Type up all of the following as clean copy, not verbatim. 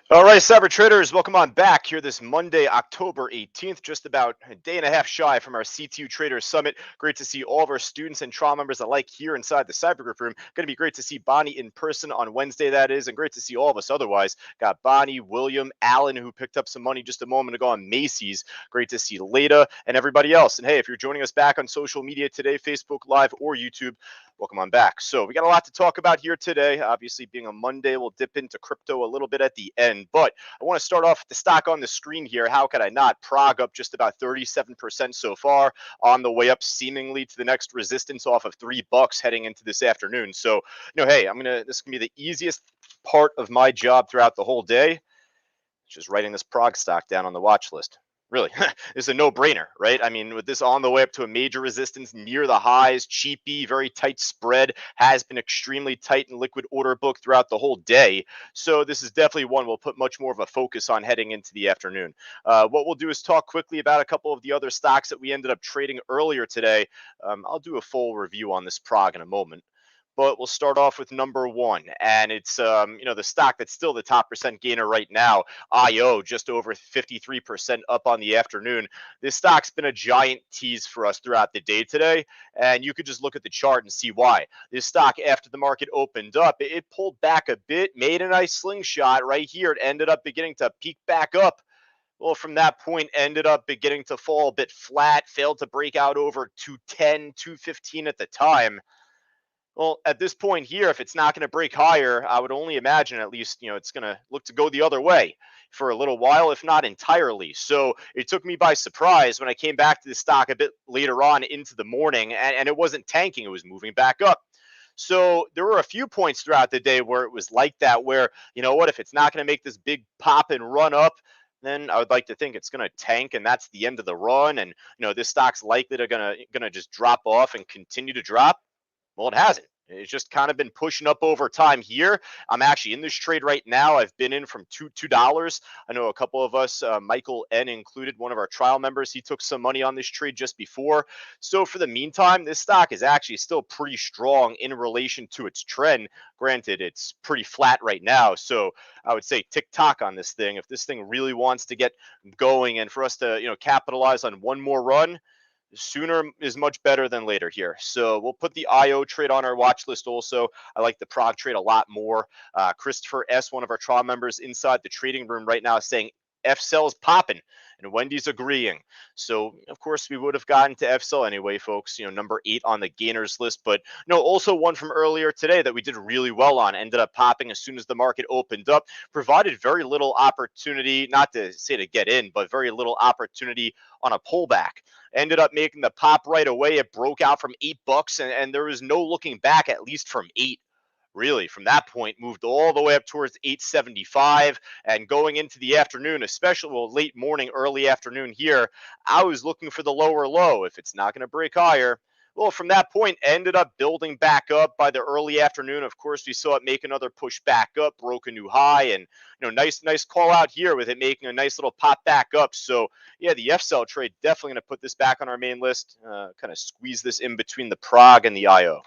All right, cyber traders, welcome on back here this Monday, October 18th, just about a day and a half shy from our CTU Traders Summit. Great to see all of our students and trial members alike here inside the cyber group room. Going to be great to see Bonnie in person on Wednesday, that is, and great to see all of us otherwise. Got Bonnie, William, Alan, who picked up some money just a moment ago on Macy's. Great to see Leda and everybody else. And hey, if you're joining us back on social media today, Facebook Live or YouTube, welcome on back. So we got a lot to talk about here today. Obviously, being a Monday, we'll dip into crypto a little bit at the end. But I want to start off with the stock on the screen here. How could I not? PROG up just about 37% so far, on the way up seemingly to the next resistance off of $3 heading into this afternoon. So, hey, this can be the easiest part of my job throughout the whole day, just writing this PROG stock down on the watch list. Really, it's a no-brainer, right? I mean, with this on the way up to a major resistance near the highs, cheapy, very tight spread, has been extremely tight in liquid order book throughout the whole day. So this is definitely one we'll put much more of a focus on heading into the afternoon. What we'll do is talk quickly about a couple of the other stocks that we ended up trading earlier today. I'll do a full review on this PROG in a moment, but we'll start off with number one, and it's the stock that's still the top percent gainer right now. IO just over 53% up on the afternoon. This stock's been a giant tease for us throughout the day today, and you could just look at the chart and see why. This stock, after the market opened up, it pulled back a bit, made a nice slingshot right here. It ended up beginning to peak back up. Well, from that point, ended up beginning to fall a bit flat, failed to break out over 210, 215 at the time. Well, at this point here, if it's not going to break higher, I would only imagine at least, it's going to look to go the other way for a little while, if not entirely. So it took me by surprise when I came back to the stock a bit later on into the morning, and it wasn't tanking, it was moving back up. So there were a few points throughout the day where it was like that, where, if it's not going to make this big pop and run up, then I would like to think it's going to tank, and that's the end of the run. And this stock's likely to gonna just drop off and continue to drop. Well, it hasn't. It's just kind of been pushing up over time here. I'm actually in this trade right now. I've been in from $2. I know a couple of us, Michael N included, one of our trial members, he took some money on this trade just before. So for the meantime, this stock is actually still pretty strong in relation to its trend. Granted, it's pretty flat right now. So I would say tick tock on this thing. If this thing really wants to get going and for us to, capitalize on one more run, sooner is much better than later here. So we'll put the IO trade on our watch list also. I like the PROG trade a lot more. Christopher S., one of our trial members inside the trading room right now, is saying FCEL is popping, and Wendy's agreeing. So, of course, we would have gotten to FCEL anyway, folks. Number 8 on the gainers list. But, also one from earlier today that we did really well on, ended up popping as soon as the market opened up, provided very little opportunity, not to say to get in, but very little opportunity on a pullback. Ended up making the pop right away. It broke out from $8, and there was no looking back, at least from 8. Really, from that point, moved all the way up towards 875, and going into the afternoon, especially late morning, early afternoon here, I was looking for the lower low. If it's not going to break higher, well, from that point, ended up building back up by the early afternoon. Of course, we saw it make another push back up, broke a new high, and nice call out here with it making a nice little pop back up. So yeah, the FCEL trade, definitely going to put this back on our main list. Kind of squeeze this in between the PROG and the IO.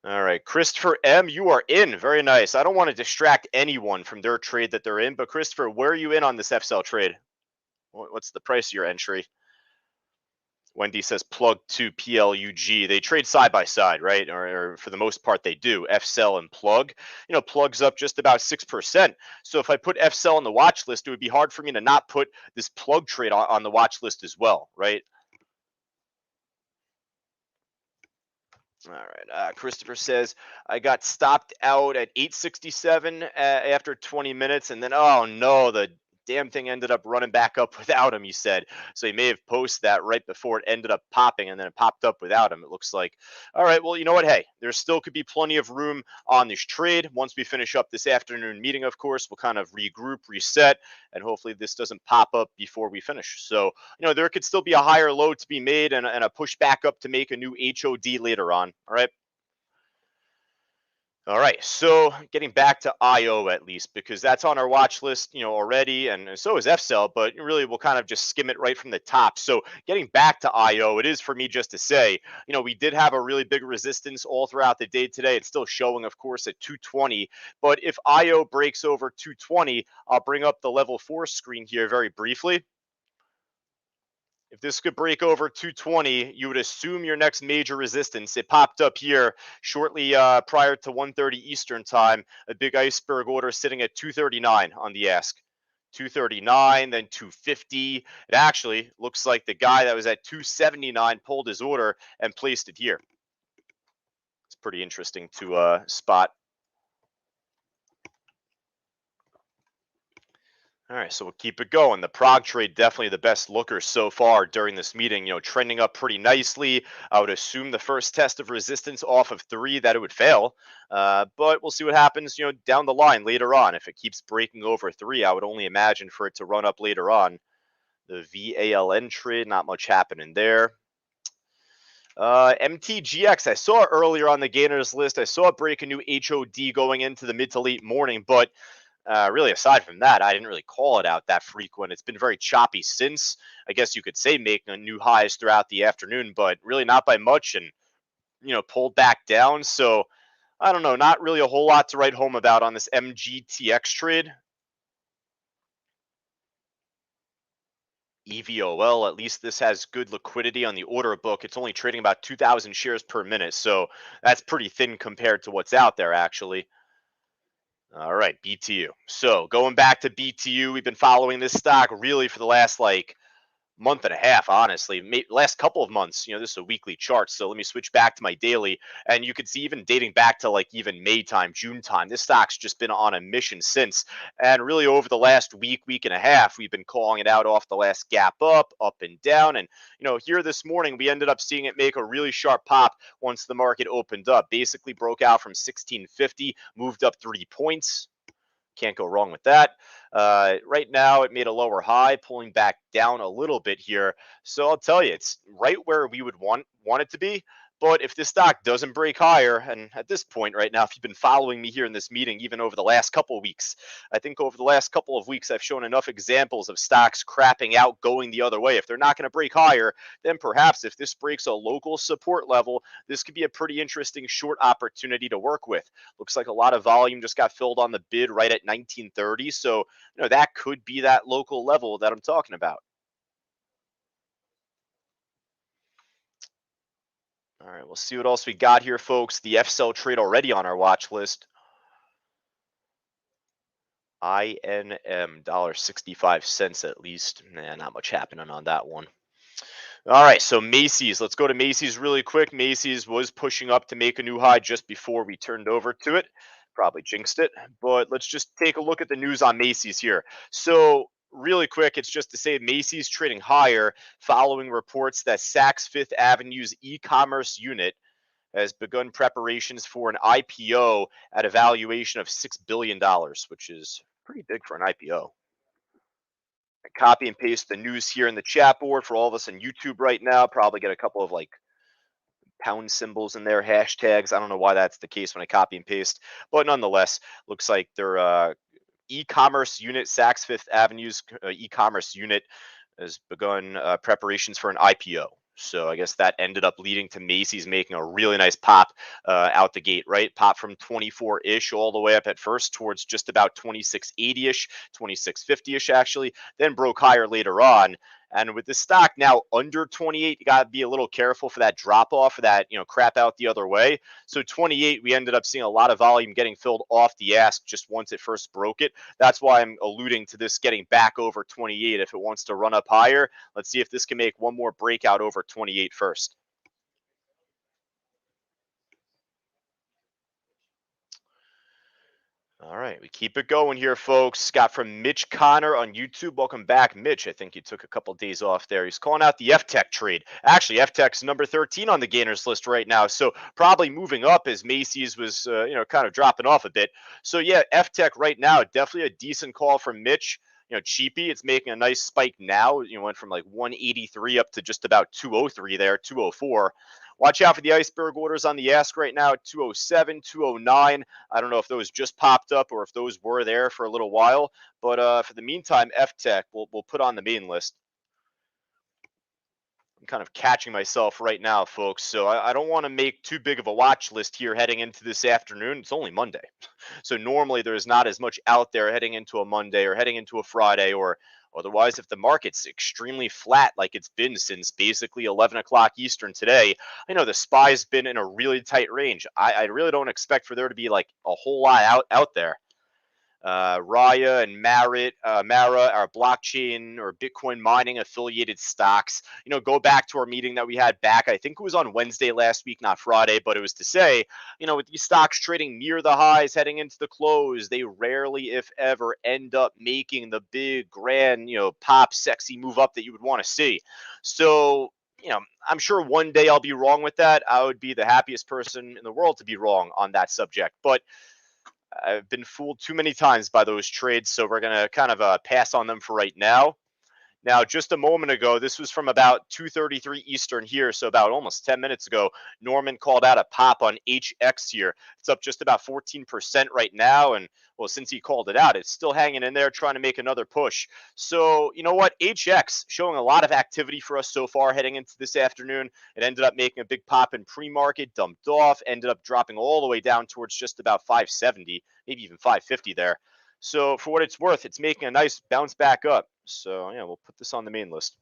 All right, Christopher M., you are in. Very nice. I don't want to distract anyone from their trade that they're in, but Christopher, where are you in on this FCEL trade? What's the price of your entry? Wendy says plug to PLUG. They trade side by side, right? Or for the most part, they do. FCEL and plug. Plug's up just about 6%. So if I put FCEL on the watch list, it would be hard for me to not put this plug trade on the watch list as well, right? All right. Christopher says I got stopped out at 867 after 20 minutes, and then oh no, the damn thing ended up running back up without him. He said so. He may have posted that right before it ended up popping, and then it popped up without him. It looks like. All right. Well, you know what? Hey, there still could be plenty of room on this trade. Once we finish up this afternoon meeting, of course, we'll kind of regroup, reset, and hopefully this doesn't pop up before we finish. So there could still be a higher low to be made and a push back up to make a new HOD later on. All right. All right, so getting back to IO at least, because that's on our watch list, already, and so is FCEL, but really we'll kind of just skim it right from the top. So getting back to IO, it is for me just to say, we did have a really big resistance all throughout the day today. It's still showing, of course, at 220, but if IO breaks over 220, I'll bring up the level 4 screen here very briefly. If this could break over 220, you would assume your next major resistance. It popped up here shortly prior to 1:30 Eastern time. A big iceberg order sitting at 239 on the ask. 239, then 250. It actually looks like the guy that was at 279 pulled his order and placed it here. It's pretty interesting to spot. All right, so we'll keep it going. The PROG trade definitely the best looker so far during this meeting. Trending up pretty nicely. I would assume the first test of resistance off of 3 that it would fail, but we'll see what happens. Down the line later on. If it keeps breaking over 3, I would only imagine for it to run up later on. The VALN trade, not much happening there. MTGX, I saw it earlier on the gainers list. I saw it break a new HOD going into the mid to late morning, but really, aside from that, I didn't really call it out that frequent. It's been very choppy since. I guess you could say making a new highs throughout the afternoon, but really not by much, and pulled back down. So I don't know, not really a whole lot to write home about on this MGTX trade. EVOL, at least this has good liquidity on the order book. It's only trading about 2,000 shares per minute, so that's pretty thin compared to what's out there, actually. All right, BTU. So going back to BTU, we've been following this stock really for the last month and a half, honestly. Last couple of months, this is a weekly chart. So let me switch back to my daily. And you can see even dating back to even May time, June time, this stock's just been on a mission since. And really over the last week and a half, we've been calling it out off the last gap up and down. And, here this morning, we ended up seeing it make a really sharp pop once the market opened up. Basically broke out from 1650, moved up 3 points. Can't go wrong with that. Right now, it made a lower high, pulling back down a little bit here. So I'll tell you, it's right where we would want it to be. But if this stock doesn't break higher, and at this point right now, if you've been following me here in this meeting, even over the last couple of weeks, I think over the last couple of weeks, I've shown enough examples of stocks crapping out, going the other way. If they're not going to break higher, then perhaps if this breaks a local support level, this could be a pretty interesting short opportunity to work with. Looks like a lot of volume just got filled on the bid right at 1930. So, that could be that local level that I'm talking about. All right, we'll see what else we got here, folks. The FCEL trade already on our watch list. INM $1.65 at least. Nah, not much happening on that one. All right, so Macy's. Let's go to Macy's really quick. Macy's was pushing up to make a new high just before we turned over to it. Probably jinxed it, but let's just take a look at the news on Macy's here. So, really quick, it's just to say Macy's trading higher following reports that Saks Fifth Avenue's e-commerce unit has begun preparations for an IPO at a valuation of $6 billion, which is pretty big for an IPO. Copy and paste the news here in the chat board for all of us on YouTube right now. Probably get a couple of pound symbols in there, hashtags. I don't know why that's the case when I copy and paste, but nonetheless, looks like their e-commerce unit, Saks Fifth Avenue's e-commerce unit, has begun preparations for an IPO. So I guess that ended up leading to Macy's making a really nice pop out the gate, right? Pop from 24-ish all the way up at first towards just about 2680-ish, 2650-ish actually, then broke higher later on. And with the stock now under 28, you got to be a little careful for that drop off, for that, crap out the other way. So 28, we ended up seeing a lot of volume getting filled off the ask just once it first broke it. That's why I'm alluding to this getting back over 28 if it wants to run up higher. Let's see if this can make one more breakout over 28 first. All right, we keep it going here, folks. Got from Mitch Connor on YouTube. Welcome back, Mitch. I think you took a couple days off there. He's calling out the FTech trade. Actually, FTech's number 13 on the gainers list right now, so probably moving up as Macy's was, kind of dropping off a bit. So yeah, FTech right now, definitely a decent call from Mitch. cheapy. It's making a nice spike now. Went from like 183 up to just about 203 there, 204. Watch out for the iceberg orders on the ask right now at 207, 209. I don't know if those just popped up or if those were there for a little while. But for the meantime, FTech we'll put on the main list. I'm kind of catching myself right now, folks. So I don't want to make too big of a watch list here heading into this afternoon. It's only Monday. So normally there's not as much out there heading into a Monday or heading into a Friday, or otherwise if the market's extremely flat like it's been since basically 11 o'clock Eastern today. I know the SPY's been in a really tight range. I really don't expect for there to be like a whole lot out there. Raya and Mara are blockchain or Bitcoin mining affiliated stocks. Go back to our meeting that we had back. I think it was on Wednesday last week, not Friday, but it was to say, with these stocks trading near the highs heading into the close, they rarely, if ever, end up making the big, grand, pop, sexy move up that you would want to see. So, I'm sure one day I'll be wrong with that. I would be the happiest person in the world to be wrong on that subject. But I've been fooled too many times by those trades, so we're going to kind of pass on them for right now. Now, just a moment ago, this was from about 2:33 Eastern here, so about almost 10 minutes ago, Norman called out a pop on HX here. It's up just about 14% right now, and well, since he called it out, it's still hanging in there, trying to make another push. So, you know what? HX showing a lot of activity for us so far heading into this afternoon. It ended up making a big pop in pre-market, dumped off, ended up dropping all the way down towards just about 570, maybe even 550 there. So for what it's worth, it's making a nice bounce back up. So yeah, we'll put this on the main list.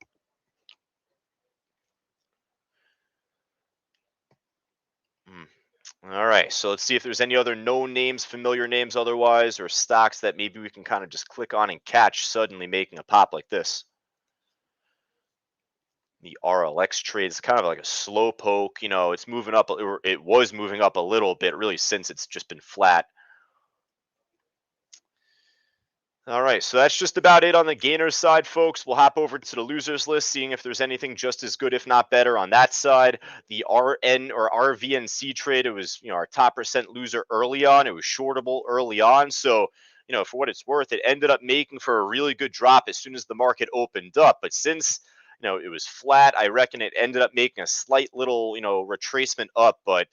All right, so let's see if there's any other known names, familiar names otherwise, or stocks that maybe we can kind of just click on and catch suddenly making a pop like this. The RLX trade is kind of like a slow poke. It's moving up, or it was moving up a little bit really since it's just been flat. All right, so that's just about it on the gainers side, folks. We'll hop over to the losers list, seeing if there's anything just as good, if not better, on that side. The RN or RVNC trade, it was our top percent loser early on. It was shortable early on, so for what it's worth, it ended up making for a really good drop as soon as the market opened up. But since it was flat, I reckon it ended up making a slight little retracement up, but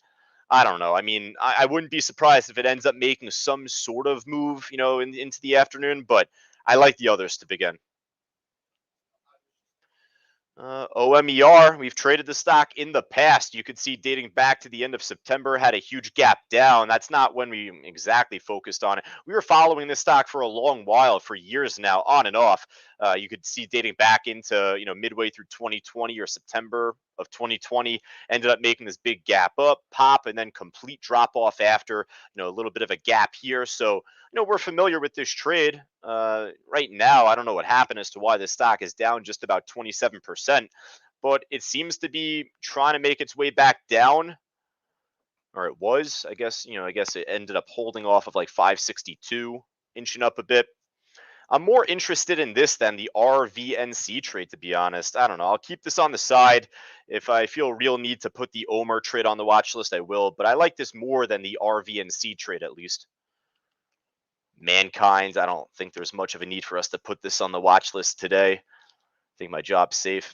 I don't know. I mean, I wouldn't be surprised if it ends up making some sort of move, into the afternoon, but I like the others to begin. OMER, we've traded the stock in the past. You could see dating back to the end of September, had a huge gap down. That's not when we exactly focused on it. We were following this stock for a long while, for years now, on and off. You could see dating back into, midway through 2020 or September of 2020, ended up making this big gap up, pop, and then complete drop off after, a little bit of a gap here. So, we're familiar with this trade. Right now, I don't know what happened as to why this stock is down just about 27%, but it seems to be trying to make its way back down, or it was. I guess it ended up holding off of like 562, inching up a bit. I'm more interested in this than the RVNC trade, to be honest. I don't know. I'll keep this on the side. If I feel real need to put the OMER trade on the watch list, I will. But I like this more than the RVNC trade, at least. Mankind, I don't think there's much of a need for us to put this on the watch list today. I think my job's safe.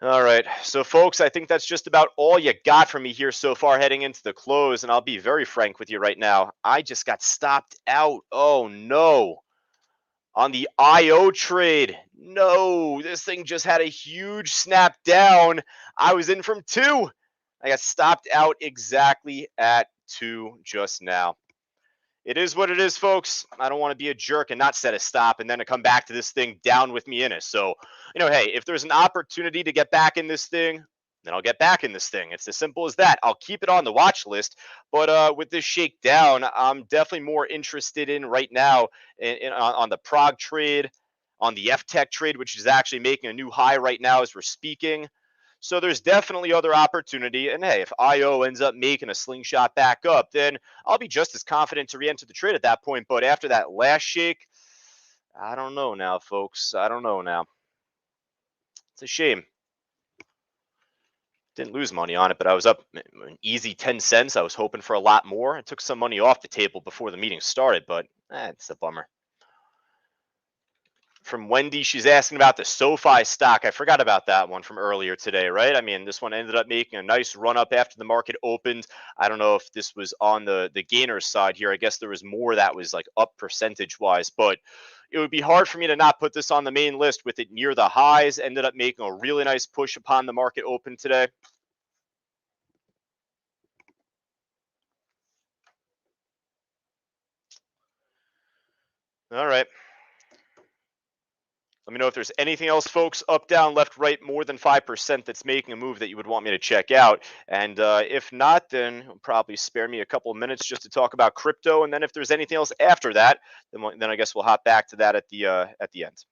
All right. So, folks, I think that's just about all you got from me here so far heading into the close. And I'll be very frank with you right now. I just got stopped out. Oh, no. On the IO trade. No, this thing just had a huge snap down. I was in from 2. I got stopped out exactly at 2 just now. It is what it is, folks. I don't want to be a jerk and not set a stop and then to come back to this thing down with me in it. So, hey, if there's an opportunity to get back in this thing, then I'll get back in this thing. It's as simple as that. I'll keep it on the watch list. But with this shakedown, I'm definitely more interested in right now on the PROG trade, on the FTech trade, which is actually making a new high right now as we're speaking. So there's definitely other opportunity. And hey, if IO ends up making a slingshot back up, then I'll be just as confident to re-enter the trade at that point. But after that last shake, I don't know now, folks. I don't know now. It's a shame. Didn't lose money on it, but I was up an easy 10 cents. I was hoping for a lot more. I took some money off the table before the meeting started, but it's a bummer. From Wendy, she's asking about the SoFi stock. I forgot about that one from earlier today, right? I mean, this one ended up making a nice run up after the market opened. I don't know if this was on the gainers side here. I guess there was more that was like up percentage wise, but it would be hard for me to not put this on the main list with it near the highs. Ended up making a really nice push upon the market open today. All right. Let me know if there's anything else, folks, up, down, left, right, more than 5% that's making a move that you would want me to check out. And if not, then probably spare me a couple of minutes just to talk about crypto. And then if there's anything else after that, then I guess we'll hop back to that at the end.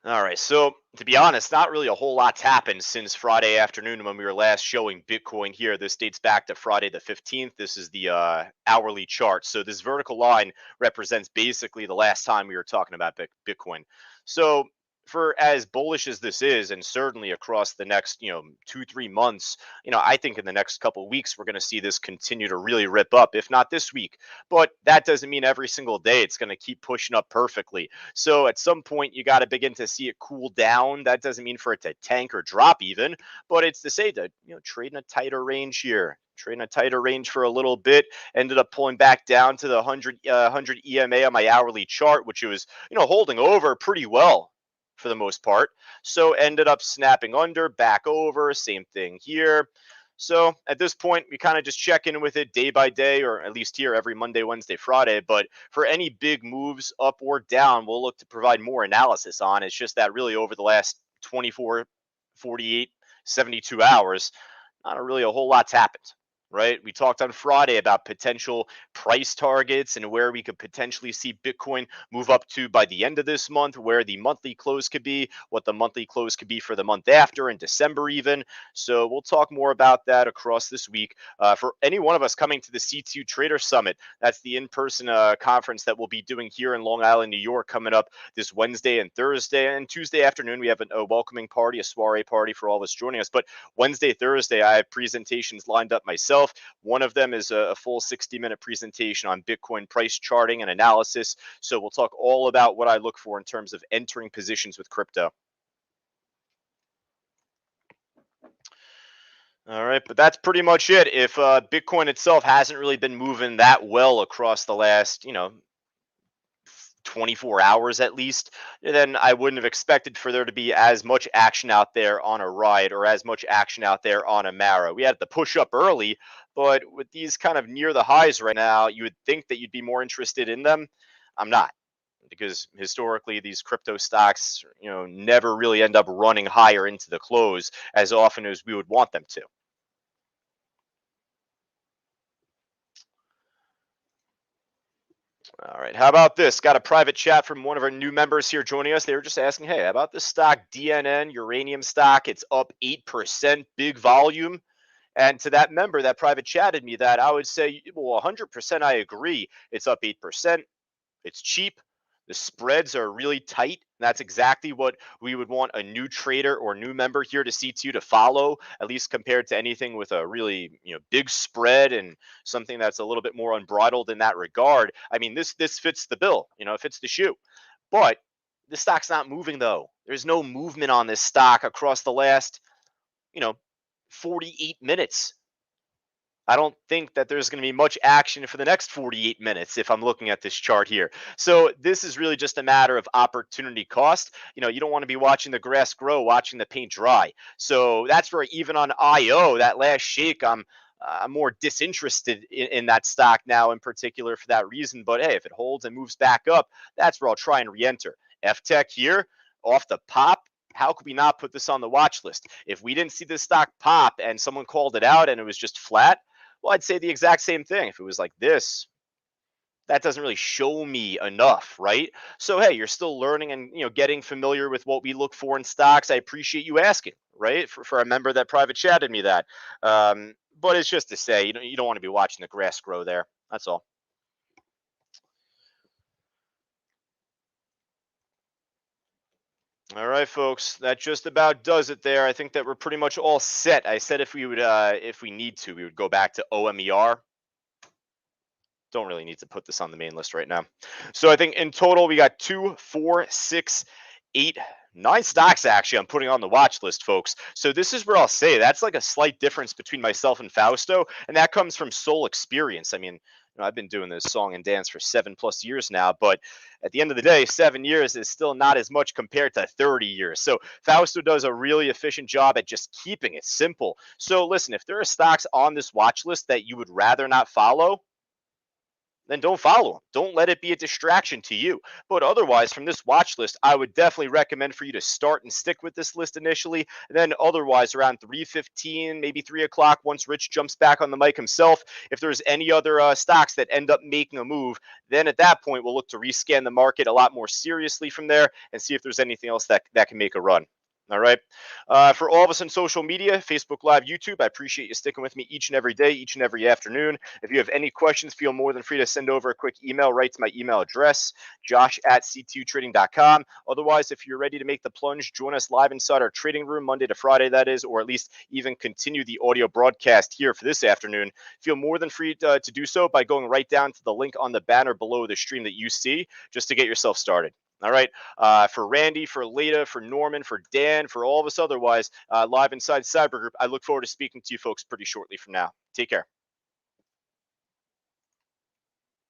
All right. So, to be honest, not really a whole lot's happened since Friday afternoon when we were last showing Bitcoin here. This dates back to Friday the 15th. This is the hourly chart. So, this vertical line represents basically the last time we were talking about Bitcoin. So, for as bullish as this is, and certainly across the next, 2-3 months, I think in the next couple of weeks, we're going to see this continue to really rip up, if not this week. But that doesn't mean every single day it's going to keep pushing up perfectly. So at some point, you got to begin to see it cool down. That doesn't mean for it to tank or drop even, but it's to say that, trade in a tighter range here. Trade in a tighter range for a little bit. Ended up pulling back down to the 100 EMA on my hourly chart, which it was, holding over pretty well for the most part. So ended up snapping under, back over, same thing here. So at this point, we kind of just check in with it day by day, or at least here every Monday, Wednesday, Friday. But for any big moves up or down, we'll look to provide more analysis on. It's just that really over the last 24, 48, 72 hours, not really a whole lot's happened, right? We talked on Friday about potential price targets and where we could potentially see Bitcoin move up to by the end of this month, where the monthly close could be, what the monthly close could be for the month after, in December even. So we'll talk more about that across this week. For any one of us coming to the C2 Trader Summit, that's the in-person conference that we'll be doing here in Long Island, New York, coming up this Wednesday and Thursday. And Tuesday afternoon, we have a welcoming party, a soiree party for all of us joining us. But Wednesday, Thursday, I have presentations lined up myself. One of them is a full 60-minute presentation on Bitcoin price charting and analysis. So we'll talk all about what I look for in terms of entering positions with crypto. All right, but that's pretty much it. If Bitcoin itself hasn't really been moving that well across the last, 24 hours at least, then I wouldn't have expected for there to be as much action out there on a ride or as much action out there on a Mara. We had to push up early, but with these kind of near the highs right now, you would think that you'd be more interested in them. I'm not, because historically these crypto stocks, never really end up running higher into the close as often as we would want them to. All right. How about this? Got a private chat from one of our new members here joining us. They were just asking, hey, how about this stock, DNN, uranium stock? It's up 8%, big volume. And to that member, that private chatted me that, I would say, well, 100% I agree. It's up 8%. It's cheap. The spreads are really tight. That's exactly what we would want a new trader or new member here to C2 to follow, at least compared to anything with a really, big spread and something that's a little bit more unbridled in that regard. I mean, this fits the bill, it fits the shoe. But the stock's not moving though. There's no movement on this stock across the last, you know, 48 minutes. I don't think that there's going to be much action for the next 48 minutes if I'm looking at this chart here. So this is really just a matter of opportunity cost. You don't want to be watching the grass grow, watching the paint dry. So that's where even on IO, that last shake, I'm more disinterested in that stock now in particular for that reason. But hey, if it holds and moves back up, that's where I'll try and re-enter. FTech here, off the pop, how could we not put this on the watch list? If we didn't see this stock pop and someone called it out and it was just flat, well, I'd say the exact same thing. If it was like this, that doesn't really show me enough, right? So hey, you're still learning and getting familiar with what we look for in stocks. I appreciate you asking, right? For a member that private chatted me that. But it's just to say, you don't want to be watching the grass grow there. That's all. All right, folks, that just about does it there. I think that we're pretty much all set. I said if we need to, we would go back to OMER. Don't really need to put this on the main list right now. So I think in total we got 2, 4, 6, 8, 9 stocks actually I'm putting on the watch list, folks. So this is where I'll say that's like a slight difference between myself and Fausto, and that comes from sole experience. I mean, I've been doing this song and dance for 7+ years now, but at the end of the day, 7 years is still not as much compared to 30 years. So Fausto does a really efficient job at just keeping it simple. So listen, if there are stocks on this watch list that you would rather not follow, then don't follow them. Don't let it be a distraction to you. But otherwise, from this watch list, I would definitely recommend for you to start and stick with this list initially. And then otherwise, around 3:15, maybe 3 o'clock, once Rich jumps back on the mic himself, if there's any other stocks that end up making a move, then at that point, we'll look to rescan the market a lot more seriously from there and see if there's anything else that can make a run. All right. For all of us on social media, Facebook Live, YouTube, I appreciate you sticking with me each and every day, each and every afternoon. If you have any questions, feel more than free to send over a quick email right to my email address, josh@c2trading.com. Otherwise, if you're ready to make the plunge, join us live inside our trading room Monday to Friday, that is, or at least even continue the audio broadcast here for this afternoon. Feel more than free to do so by going right down to the link on the banner below the stream that you see just to get yourself started. All right. For Randy, for Leda, for Norman, for Dan, for all of us otherwise, live inside Cyber Group, I look forward to speaking to you folks pretty shortly from now. Take care.